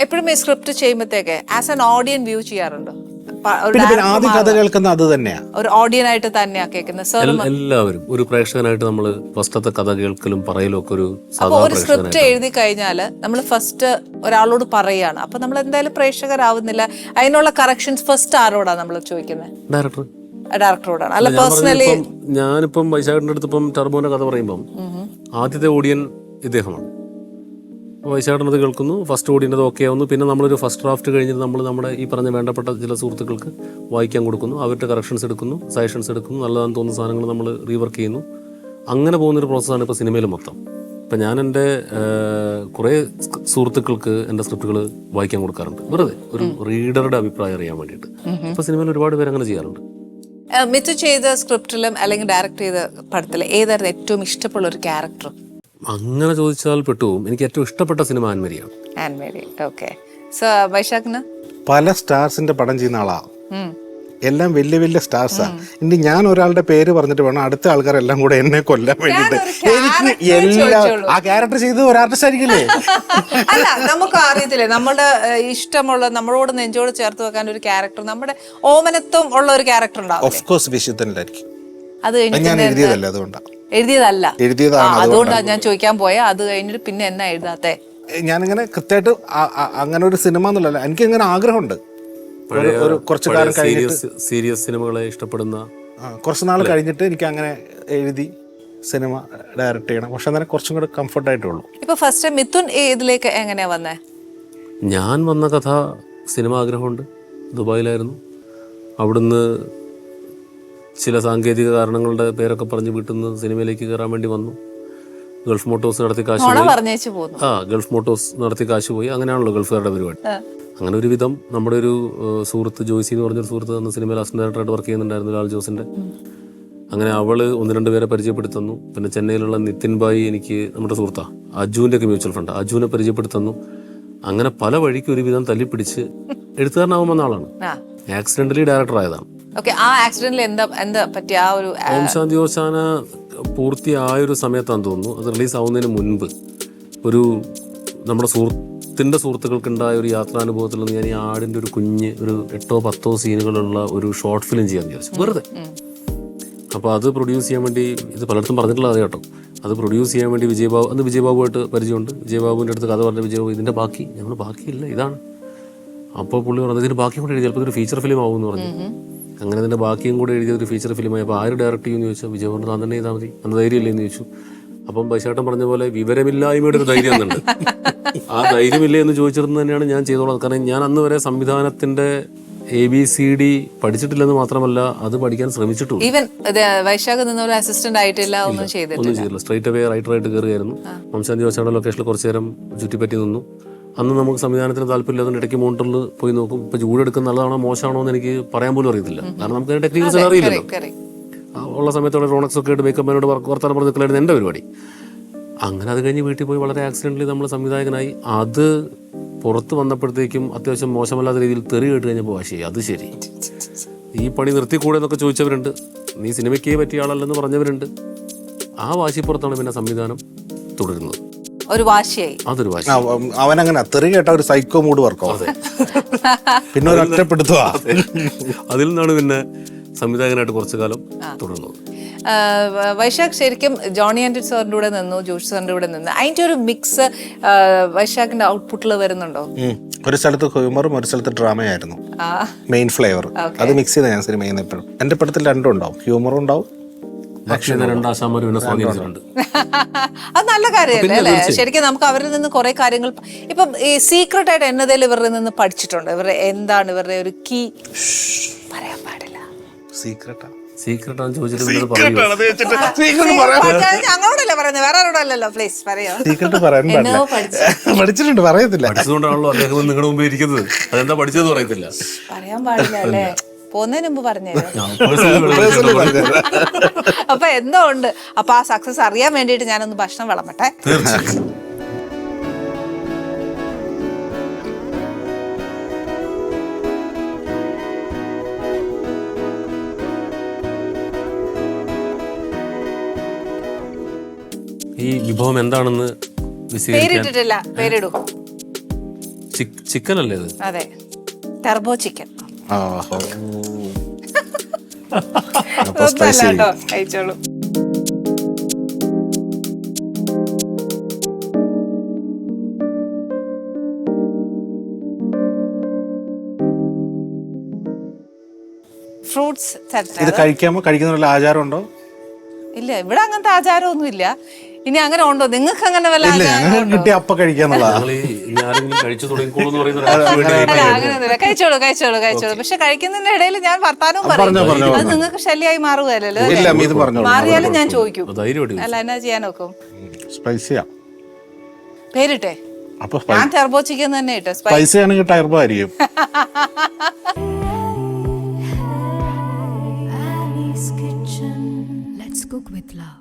എപ്പോഴും ഈ സ്ക്രിപ്റ്റ് ചെയ്യുമ്പോഴത്തേക്ക് ആസ് ആൻ ഓഡിയൻ വ്യൂ ചെയ്യാറുണ്ടോ? ആദ്യ കഥ കേൾക്കുന്ന അത് തന്നെയാ, ഒരു ഓഡിയൻ ആയിട്ട് തന്നെയാ കേൾക്കുന്നത്. എല്ലാവരും ഒരു പ്രേക്ഷകനായിട്ട് നമ്മൾ ഫസ്റ്റത്തെ കഥ കേൾക്കലും പറയലും ഒക്കെ ഒരു അപ്പൊ ഒരു സ്ക്രിപ്റ്റ് എഴുതി കഴിഞ്ഞാൽ നമ്മൾ ഫസ്റ്റ് ഒരാളോട് പറയാണ്, അപ്പൊ നമ്മൾ എന്തായാലും പ്രേക്ഷകരാവുന്നില്ല. അതിനുള്ള കറക്ഷൻസ് ഫസ്റ്റ് ആരോടാ നമ്മൾ ചോദിക്കുന്നത്? ഡയറക്ടറോടാണ്, അല്ല പേഴ്സണലി? ഞാനിപ്പം വൈശാഖിന്റെ അടുത്ത് ഇപ്പം ടർബോന്റെ കഥ പറയുമ്പം ആദ്യത്തെ ഓഡിയൻ ഇദ്ദേഹമാണ്. വൈശാഖിനത് കേൾക്കുന്നു, ഫസ്റ്റ് ഓഡിയൻ്റെത് ഓക്കെ ആവുന്നു. പിന്നെ നമ്മളൊരു ഫസ്റ്റ് ഡ്രാഫ്റ്റ് കഴിഞ്ഞിട്ട് നമ്മൾ നമ്മുടെ ഈ പറഞ്ഞ വേണ്ടപ്പെട്ട ചില സുഹൃത്തുക്കൾക്ക് വായിക്കാൻ കൊടുക്കുന്നു, അവരുടെ കറക്ഷൻസ് എടുക്കുന്നു, സജഷൻസ് എടുക്കുന്നു, നല്ലതാണെന്ന് തോന്നുന്ന സാധനങ്ങൾ നമ്മൾ റീവർക്ക് ചെയ്യുന്നു. അങ്ങനെ പോകുന്നൊരു പ്രോസസ്സാണ് ഇപ്പോൾ സിനിമയിൽ മൊത്തം. ഇപ്പം ഞാൻ എൻ്റെ കുറേ സുഹൃത്തുക്കൾക്ക് എൻ്റെ സ്ക്രിപ്റ്റുകൾ വായിക്കാൻ കൊടുക്കാറുണ്ട്, വെറുതെ ഒരു റീഡറുടെ അഭിപ്രായം അറിയാൻ വേണ്ടിയിട്ട്. ഇപ്പോൾ സിനിമയിൽ ഒരുപാട് പേര് അങ്ങനെ ചെയ്യാറുണ്ട്. മിഥു ചെയ്ത സ്ക്രിപ്റ്റിലും അല്ലെങ്കിൽ ഡയറക്ട് ചെയ്ത പടത്തിലും ഏതായിരുന്നു ഏറ്റവും ഇഷ്ടമുള്ള ഒരു ക്യാരക്ടർ? അങ്ങനെ ചോദിച്ചാൽ പെട്ടുപോകും. എനിക്ക് ഏറ്റവും ഇഷ്ടപ്പെട്ട സിനിമ ആൻമരിയാണ്. ആൻമരി. ഓക്കെ. സോ വൈശാഖിന്? പല സ്റ്റാർസിന്റെ പടം ചെയ്യുന്ന ആളാ, എല്ലാം വലിയ വലിയ സ്റ്റാർസാ. ഇനി ഞാൻ ഒരാളുടെ പേര് പറഞ്ഞിട്ട് വേണം അടുത്ത ആൾക്കാരെല്ലാം കൂടെ എന്നെ കൊല്ലാൻ വേണ്ടിട്ട്. എനിക്ക് എല്ലാ ആ ക്യാരക്ടർ ചെയ്ത് ഒരു ആർട്ടിസ്റ്റ് ആയിരിക്കില്ലേ? അല്ല, നമുക്ക് അറിയത്തില്ലേ നമ്മുടെ ഇഷ്ടമുള്ള, നമ്മളോട് നെഞ്ചോട് ചേർത്ത് വെക്കാൻ ഒരു ക്യാരക്ടർ, നമ്മുടെ ഓമനത്വം ഉള്ള ഒരു ക്യാരക്ടർ ഉണ്ടാവും. ഓഫ് കോഴ്സ് വിശുദ്ധനിലായിരിക്കും. അത് ഞാൻ എഴുതിയതല്ല, അതുകൊണ്ടാണ്. എഴുതിയതാണ്, അതുകൊണ്ടാണ് ഞാൻ ചോദിക്കാൻ പോയാ. അത് കഴിഞ്ഞിട്ട് പിന്നെ എന്നാ എഴുതാത്തെ? ഞാനിങ്ങനെ കൃത്യമായിട്ട് അങ്ങനെ ഒരു സിനിമ എന്നുള്ളതല്ല, എനിക്ക് ഇങ്ങനെ ആഗ്രഹമുണ്ട്. ഒരു കുറച്ചു കാലം കഴിഞ്ഞിട്ട് സീരിയസ് സിനിമകളെ ഇഷ്ടപ്പെടുന്ന കുറച്ച് നാൾ കഴിഞ്ഞിട്ട് എനിക്ക് അങ്ങനെ എഴുതി സിനിമ ഡയറക്റ്റ് ചെയ്യണം. പക്ഷെ അങ്ങനെ കുറച്ചും കൂടെ കംഫർട്ട് ആയിട്ടുള്ളൂ. ഇപ്പൊ ഫസ്റ്റ് മിഥുൻ ഇതിലേക്ക് എങ്ങനെയാ വന്നേ? ഞാൻ വന്ന കഥ സിനിമ ആഗ്രഹമുണ്ട്, ദുബായിലായിരുന്നു. അവിടുന്ന് ചില സാങ്കേതിക കാരണങ്ങളുടെ പേരൊക്കെ പറഞ്ഞ് വീട്ടിൽ നിന്ന് സിനിമയിലേക്ക് കയറാൻ വേണ്ടി വന്നു. ഗൾഫ് മോട്ടോഴ്സ് നടത്തി കാശ് പോയി. ഗൾഫ് മോട്ടോഴ്സ് നടത്തി കാശ് പോയി. അങ്ങനെയാണല്ലോ ഗൾഫുകാരുടെ പരിപാടി. അങ്ങനെ ഒരു വിധം നമ്മുടെ ഒരു സുഹൃത്ത് ജോയ്സി എന്ന് പറഞ്ഞൊരു സുഹൃത്ത് തന്ന സിനിമയിൽ അസിസ്റ്റന്റ് ഡയറക്ടറായിട്ട് വർക്ക് ചെയ്യുന്നുണ്ടായിരുന്നു, ലാൽ ജോസിന്റെ. അങ്ങനെ അവള് 1-2 പേരെ പരിചയപ്പെടുത്തുന്നു. പിന്നെ ചെന്നൈയിലുള്ള നിതിൻ ഭായി, എനിക്ക് നമ്മുടെ സുഹൃത്താ, അജുവിന്റെ ഒക്കെ മ്യൂച്വൽ ഫണ്ട്, അജുവിനെ പരിചയപ്പെടുത്തുന്നു. അങ്ങനെ പല വഴിക്ക് ഒരു വിധം തല്ലിപ്പിടിച്ച് എഴുത്തുകാരനാവാൻ വന്ന ആളാണ്. ആക്സിഡന്റലി ഡയറക്ടർ ആയതാണ്. ഓം ശാന്തി ഓശാന പൂർത്തിയായൊരു സമയത്താന്ന് തോന്നുന്നു. അത് റിലീസ് ആവുന്നതിന് മുൻപ് ഒരു നമ്മുടെ സുഹൃത്തുക്കൾക്ക് ഉണ്ടായ ഒരു യാത്രാനുഭവത്തിൽ നിന്ന് ഞാൻ ഈ ആടിന്റെ ഒരു കുഞ്ഞ് ഒരു 8-10 സീനുകളുള്ള ഒരു ഷോർട്ട് ഫിലിം ചെയ്യാന്ന് വിചാരിച്ചു, വെറുതെ. അപ്പോൾ അത് പ്രൊഡ്യൂസ് ചെയ്യാൻ വേണ്ടി, ഇത് പലയിടത്തും പറഞ്ഞിട്ടുള്ള അത് കേട്ടോ, അത് പ്രൊഡ്യൂസ് ചെയ്യാൻ വേണ്ടി വിജയബാബുമായിട്ട് പരിചയമുണ്ട്. വിജയബാബുവിൻ്റെ അടുത്ത് കഥ പറഞ്ഞ വിജയബാബു ഇതിന്റെ ബാക്കി, ഞങ്ങൾ ബാക്കിയില്ല ഇതാണ്. അപ്പോൾ പുള്ളി പറഞ്ഞത് ഇതിന് ബാക്കി കൂടെ എഴുതി, ചിലപ്പോൾ ഒരു ഫീച്ചർ ഫിലിം ആവും എന്ന് പറഞ്ഞു. അങ്ങനെ അതിന്റെ ബാക്കിയും കൂടെ എഴുതിയൊരു ഫീച്ചർ ഫിലിമായി. അപ്പോൾ ആര് ഡയറക്ട് ചെയ്യുമെന്ന് ചോദിച്ചാൽ വിജയ് പറഞ്ഞു താൻ തന്നെ ചെയ്താൽ മതി, അന്ന് ധൈര്യമില്ലേന്ന് ചോദിച്ചു. അപ്പം വൈശാട്ടൻ പറഞ്ഞ പോലെ വിവരമില്ലായ്മയുടെ ഒരു ധൈര്യം എന്നുണ്ട്. ആ ധൈര്യമില്ലേ എന്ന് ചോദിച്ചിരുന്നത് തന്നെയാണ് ഞാൻ ചെയ്തോളാം. കാരണം ഞാൻ അന്ന് വരെ സംവിധാനത്തിന്റെ ABCD പഠിച്ചിട്ടില്ലെന്ന് മാത്രമല്ല, അത് പഠിക്കാൻ ശ്രമിച്ചിട്ടുള്ളൂ. ഒന്നും ചെയ്തില്ല. Straight away റൈറ്ററായിട്ട് കയറിയായിരുന്നു. വംശാന്തി വശാണ് ലൊക്കേഷനിൽ കുറച്ചു നേരം ചുറ്റിപ്പറ്റി നിന്നു. അന്ന് നമുക്ക് സംവിധാനത്തിന് താല്പര്യമില്ലാതെ ഇടയ്ക്ക് മോണിറ്ററിൽ പോയി നോക്കും. ഇപ്പൊ ചൂടെടുക്കുന്ന നല്ലതാണോ മോശമാണോ എന്ന് എനിക്ക് പറയാൻ പോലും അറിയത്തില്ല. കാരണം നമുക്ക് ടെക്നിക്കൽസ് അറിയില്ലല്ലോ. ഉള്ള സമയത്തോടെ റോണക്സ് ഒക്കെ ആയിട്ട് മേക്കപ്പിനോട് വർത്താനം പറഞ്ഞ് നിൽക്കലായിരുന്നു എൻ്റെ പരിപാടി. അങ്ങനെ അത് കഴിഞ്ഞ് വീട്ടിൽ പോയി വളരെ ആക്സിഡൻ്റലി നമ്മൾ സംവിധായകനായി. അത് പുറത്ത് വന്നപ്പോഴത്തേക്കും അത്യാവശ്യം മോശമല്ലാത്ത രീതിയിൽ തെറി കേട്ട് കഴിഞ്ഞപ്പോൾ വാശിയായി. അത് ശരി, ഈ പണി നിർത്തിക്കൂടെ എന്നൊക്കെ ചോദിച്ചവരുണ്ട്, നീ സിനിമയ്ക്കേ പറ്റിയ ആളല്ലെന്ന് പറഞ്ഞവരുണ്ട്. ആ വാശിപ്പുറത്താണ് പിന്നെ സംവിധാനം തുടരുന്നത്. ഒരു വാശിയായി, അതൊരു വാശി. അവനങ്ങനെ തെറി കേട്ട ഒരു സൈക്കോ മൂഡ് വർക്കാവും, പിന്നെ ഒരു ഒറ്റപ്പെടുത്തുക. അതിൽ നിന്നാണ് പിന്നെ സംവിധായകനായിട്ട് കുറച്ചു കാലം തുടർന്നത്. വൈശാഖ് ശരിക്കും ജോണി ആൻഡ്രി സാറിൻ്റെ കൂടെ നിന്നു, ജോഷി സാറിൻ്റെ കൂടെ നിന്ന്. അതിന്റെ ഒരു മിക്സ് വൈശാഖിന്റെ ഔട്ട്പുട്ടിൽ വരുന്നുണ്ടോ? ഒരു സ്ഥലത്ത് ഹ്യൂമറും ഒരു സ്ഥലത്ത് ഡ്രാമയായിരുന്നു മെയിൻ ഫ്ലേവർ. അത് മിക്സ് ചെയ്ത ഞാൻ സിനിമ ചെയ്യുന്ന എപ്പോഴും. എന്റെ പടത്തിൽ രണ്ടും ഉണ്ടാവും, ഹ്യൂമറും ഉണ്ടാവും. അത് നല്ല കാര്യമല്ലേ അല്ലേ? ശരിക്കും നമുക്ക് അവരിൽ നിന്ന് കുറെ കാര്യങ്ങൾ, ഇപ്പം ഈ സീക്രട്ട് ആയിട്ട് എന്നതേലും ഇവരിൽ നിന്ന് പഠിച്ചിട്ടുണ്ട്. ഇവരുടെ എന്താണ് ഇവരുടെ ഒരു കീ? പറയാൻ പാടില്ല. ഞങ്ങളോടല്ലേ പറയുന്നത്, വേറെ ആരോടല്ലോ. പ്ലീസ് പറയോ. പഠിച്ചിട്ടുണ്ട്, പറയത്തില്ല. പഠിച്ചതുകൊണ്ടാണല്ലോ അദ്ദേഹം നിങ്ങളുടെ മുമ്പ് ഇരിക്കുന്നത്. അതെന്താ പഠിച്ചതെന്ന് പറയത്തില്ല. പറയാൻ പാടില്ല അല്ലേ? പോകുന്നതിന് മുമ്പ് പറഞ്ഞു. അപ്പൊ എന്തോ ഉണ്ട്. അപ്പൊ ആ സക്സസ് അറിയാൻ വേണ്ടിയിട്ട് ഞാനൊന്ന് ഭക്ഷണം വിളമ്പട്ടെ. ഈ വിഭവം എന്താണെന്ന് പേരിട്ടിട്ടില്ല, പേരിടൂ. ചിക്കൻ അല്ലേ അത്? അതെ, ടർബോ ചിക്കൻ. ആഹോ. ഒന്നല്ല കേട്ടോ, കഴിച്ചോളൂ. ഫ്രൂട്ട്സ് ഇത് കഴിക്കാമോ? കഴിക്കുന്ന ആചാരം ഉണ്ടോ? ഇല്ല, ഇവിടെ അങ്ങനത്തെ ആചാരമൊന്നും ഇല്ല. ഇനി അങ്ങനെ ഉണ്ടോ? നിങ്ങൾക്ക് അങ്ങനെ വല്ല ഇല്ല, ഞങ്ങൾ കിട്ടിയ അപ്പ കഴിക്കാന്നുള്ളതാ. ആരെങ്കിലും കഴിച്ചു തുടങ്ങിക്കോളൂ എന്ന് പറയുന്ന അങ്ങനെയൊന്നുമില്ല. കഴിച്ചോളൂ കഴിച്ചോളൂ കഴിച്ചോളൂ. പക്ഷെ കഴിക്കുന്നതിന്റെ ഇടയിൽ ഞാൻ വർത്താനവും പറയും. അത് നിങ്ങൾക്ക് ശല്യമായി മാറുകയല്ലോ. ഇല്ല, ഇത് പറഞ്ഞോളൂ. മാറിയാലും ഞാൻ ചോദിക്കും. ധൈര്യം. അല്ല, എന്നാ ചെയ്യാൻ നോക്കും? സ്പൈസിയാ പേരിട്ടെ. അപ്പൊ ഞാൻ ടർബോ ചിക്കൻ തന്നെ ഇട്ടോ. സ്പൈസി ആണെങ്കിൽ ടർബോ ആയിരിക്കും. Annie's Kitchen. Let's cook with love.